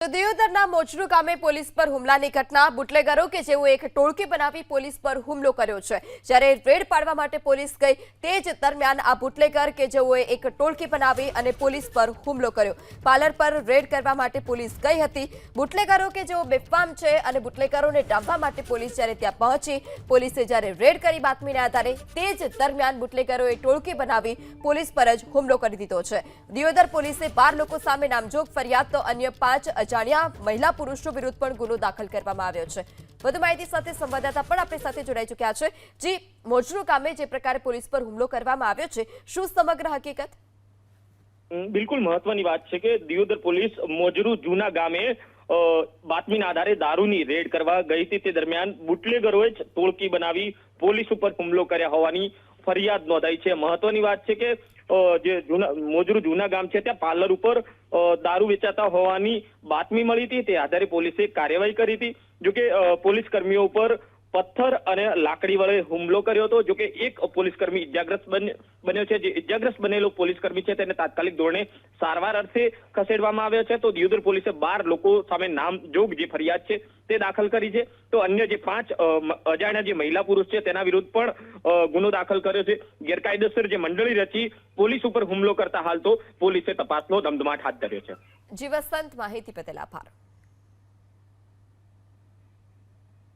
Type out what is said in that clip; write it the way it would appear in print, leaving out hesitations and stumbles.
તો દિયોદરના મોજરૂ ગામે પોલીસ પર હુમલાની ઘટના બુટલેગરો કે જેઓ એક ટોળકી બનાવી પોલીસ પર હુમલો કર્યો છે। જ્યારે રેડ પાડવા માટે પોલીસ ગઈ તે જ દરમિયાન આ બુટલેગર કે જેઓએ એક ટોળકી બનાવી અને પોલીસ પર હુમલો કર્યો। પાર્લર પર રેડ કરવા માટે પોલીસ ગઈ હતી। બુટલેગરો કે જેઓ બેફામ છે અને બુટલેગરોને ડામવા માટે પોલીસ જ્યારે ત્યાં પહોંચી, પોલીસે જ્યારે રેડ કરી બાતમીના આધારે તે જ દરમિયાન બુટલેગરોએ ટોળકી બનાવી પોલીસ પર જ હુમલો કરી દીધો છે। દિયોદર પોલીસે 12 લોકો સામે નામજોગ ફરિયાદ તો અન્ય 5 અજાણ્યા મહિલા પુરુષો વિરુદ્ધ પણ ગુનો દાખલ કરવામાં આવ્યો છે। વધુ માહિતી સાથે સંવાદદાતા પણ આપણી સાથે જોડાઈ ચૂક્યા છે। જી, મોજરૂ ગામે જે પ્રકારે પોલીસ પર હુમલો કરવામાં આવ્યો છે, શું સમગ્ર હકીકત? બિલકુલ મહત્વની વાત છે કે દિયોદર પોલીસ મોજરૂ જૂના ગામે બાતમીના આધારે દારૂની રેડ કરવા ગઈ હતી। તે દરમિયાન બુટલેગરોએ જ ટોળકી બનાવી પોલીસ ઉપર હુમલો કર્યા હોવાની ફરિયાદ નોંધાઈ છે। મહત્વની વાત છે કે જે મોજરૂ જૂના ગામ છે ત્યાં પાર્લર ઉપર દારૂ વેચાતા હોવાની બાતમી મળી હતી। તે આધારે પોલીસે કાર્યવાહી કરી હતી। જોકે પોલીસ કર્મીઓ ઉપર પથ્થર અને લાકડી વડે હુમલો કર્યો હતો। જોકે એક પોલીસ કર્મી ઇજાગ્રસ્ત બન્યો છે। જે ઇજાગ્રસ્ત બનેલો પોલીસ કર્મી છે તેને તાત્કાલિક ધોરણે સારવાર અર્થે ખસેડવામાં આવ્યો છે। તો દિયોદર પોલીસે 12 લોકો સામે નામજોગ જે ફરિયાદ છે તે દાખલ કરી છે। તો અન્ય જે 5 અજાણ્યા જે મહિલા પુરુષ છે તેના વિરુદ્ધ પણ ગુનો દાખલ કર્યો છે। ગેરકાયદેસર જે મંડળી રચી પોલીસ ઉપર હુમલો કરતા હાલ તો પોલીસે તપાસનો ધમધમાટ હાથ ધર્યો છે। જી વસંત, માહિતી બદલ આભાર।